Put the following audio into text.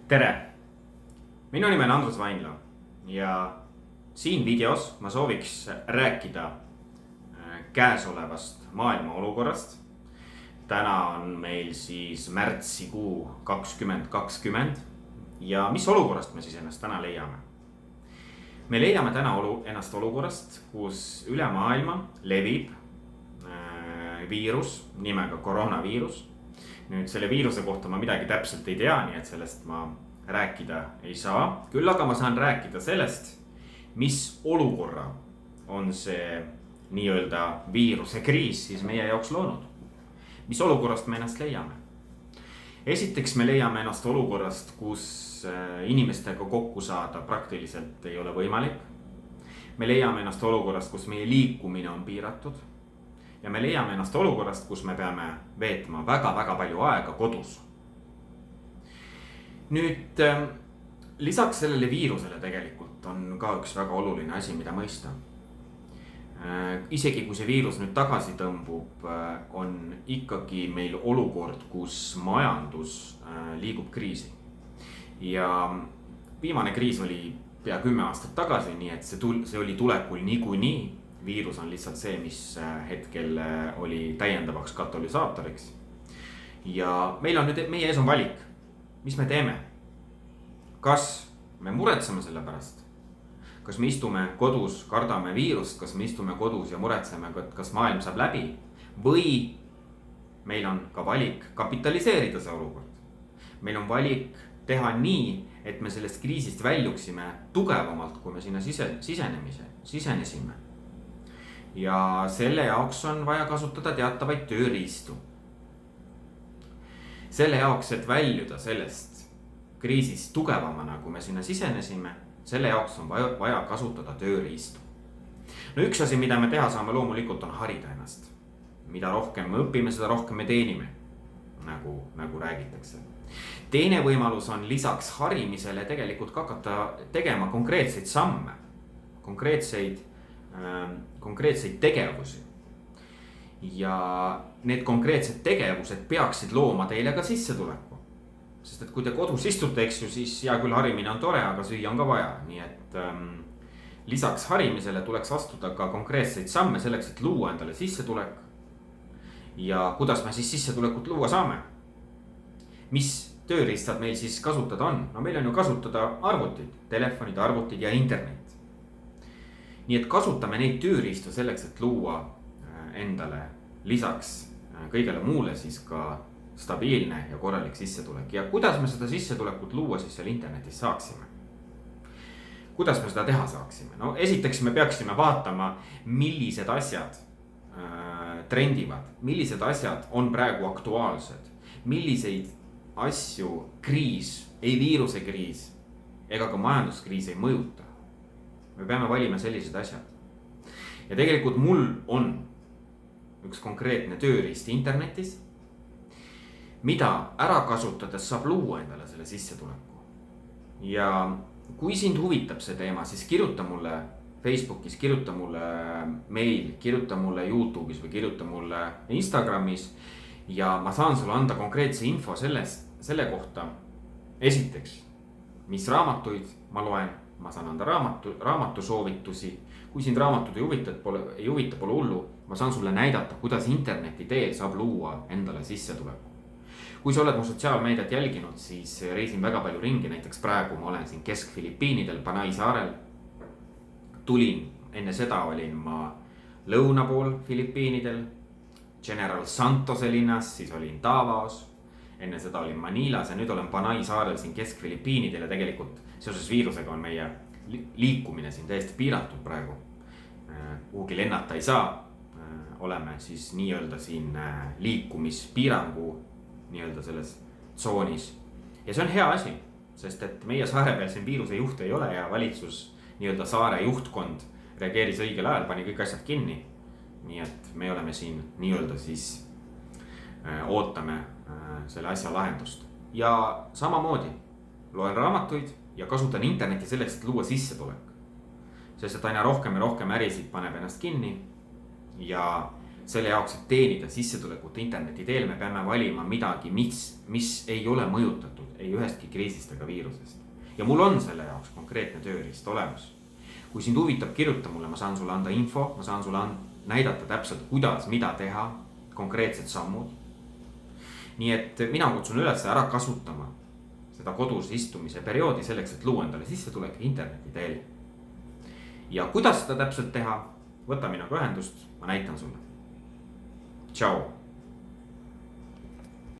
tere! Minu nimi on Andrus Vainla ja siin videos ma sooviks rääkida käesolevast maailma olukorrast. Täna on meil siis märtsikuu 2020 ja mis olukorrast me siis ennast täna leiame? Me leiame täna ennast olukorrast, kus üle maailma levib viirus nimega koroonaviirus. Nüüd selle viiruse kohta ma midagi täpselt ei tea, nii et sellest ma rääkida ei saa. Küll aga ma saan rääkida sellest, mis olukorra on see nii-öelda viiruse kriis siis meie jaoks loonud. Mis olukorrast me ennast leiame? Esiteks me leiame ennast olukorrast, kus inimestega kokku saada praktiliselt ei ole võimalik. Me leiame ennast olukorrast, kus meie liikumine on piiratud. Ja me leiame ennast olukorrast, kus me peame veetma väga-väga palju aega kodus. Nüüd lisaks sellele viirusele tegelikult on ka üks väga oluline asi, mida mõista. Isegi kui see viirus nüüd tagasi tõmbub, on ikkagi meil olukord, kus majandus liigub kriisi. Ja viimane kriis oli pea 10 aastat tagasi, nii et see oli tulekul niikuinii. Viirus on lihtsalt see, mis hetkel oli täiendavaks katalüsaatoriks. Ja meil on nüüd, meie ees on valik. Mis me teeme? Kas me muretseme selle pärast? Kas me istume kodus, kardame viirust? Kas me istume kodus ja muretseme, kas maailm saab läbi? Või meil on ka valik kapitaliseerida see olukord. Meil on valik teha nii, et me sellest kriisist väljuksime tugevamalt, kui me sinna sisenesime. Ja selle jaoks on vaja kasutada teatavaid tööriistu. Selle jaoks, et väljuda sellest kriisist tugevamana, kui me sinna sisenesime, selle jaoks on vaja kasutada tööriistu. No üks asi, mida me teha saame loomulikult on harida ennast. Mida rohkem me õpime, seda rohkem me teenime, nagu räägitakse. Teine võimalus on lisaks harimisele tegelikult hakata tegema konkreetseid samme, konkreetseid tegevusi. Ja need konkreetsed tegevused peaksid looma teile ka sissetuleku. Sest et kui te kodus istute, eks ju, siis hea küll harimine on tore, aga süüa on ka vaja. Nii et lisaks harimisele tuleks astuda ka konkreetseid samme selleks, et luua endale sissetulek. Ja kuidas me siis sissetulekut luua saame? Mis tööriistad meil siis kasutada on? No meil on ju kasutada arvutid, telefonid, arvutid ja internet. Nii et kasutame neid tööriistu selleks, et luua endale lisaks kõigele muule siis ka stabiilne ja korralik sissetulek. Ja kuidas me seda sissetulekut luua siis seal internetis saaksime? Kuidas me seda teha saaksime? No esiteks me peaksime vaatama, millised asjad trendivad, millised asjad on praegu aktuaalsed, milliseid asju kriis, ei viiruse kriis ega ka majanduskriis ei mõjuta. Me peame valima sellised asjad. Ja tegelikult mul on üks konkreetne tööriist internetis, mida ära kasutades saab luua endale selle sissetuleku. Ja kui sind huvitab see teema, siis kirjuta mulle Facebookis, kirjuta mulle meil, kirjuta mulle YouTube'is või kirjuta mulle Instagramis. Ja ma saan sulle anda konkreetse info selle kohta. Esiteks, mis raamatuid ma loen. Ma saan anda raamatu soovitusi. Kui sind raamatud ei huvita, pole hullu. Ma saan sulle näidata, kuidas interneti teel saab luua endale sissetuleku. Kui sa oled mu sotsiaalmeediat jälginud, siis reisin väga palju ringi. Näiteks praegu ma olen siin Kesk-Filipiinidel, Panay saarel. Enne seda olin ma lõuna pool Filipiinidel, General Santose linnas, siis olin Davaos. Enne seda olin Manilas ja nüüd olen Panay saarel siin Kesk-Filipiinidel ja tegelikult seoses viirusega on meie liikumine siin täiesti piiratud praegu. Kuhugi lennata ei saa. Oleme siis nii-öelda siin liikumispiirangu nii-öelda selles tsoonis. Ja see on hea asi, sest et meie saare peal siin viiruse juhte ei ole ja valitsus nii-öelda saare juhtkond reageeris õigel ajal, pani kõik asjad kinni. Nii et me oleme siin nii-öelda siis ootame selle asja lahendust. Ja samamoodi loen raamatuid ja kasutan interneti selleks, et luua sissetulek. Sest et aina rohkem ja rohkem ärisid paneb ennast kinni. Ja selle jaoks, et teenida sissetulekut interneti teel, me peame valima midagi, mis ei ole mõjutatud ei ühestki kriisist ega viirusest. Ja mul on selle jaoks konkreetne tööriist olemas. Kui sind huvitab, kirjuta mulle, ma saan sulle anda info, ma saan sulle näidata täpselt, kuidas, mida teha, konkreetsed sammud. Nii et mina kutsun üles ära kasutama seda kodus istumise perioodi selleks, et luua endale sissetulek interneti teel. Ja kuidas seda täpselt teha, võta minuga ühendust, ma näitan sulle. Tšau.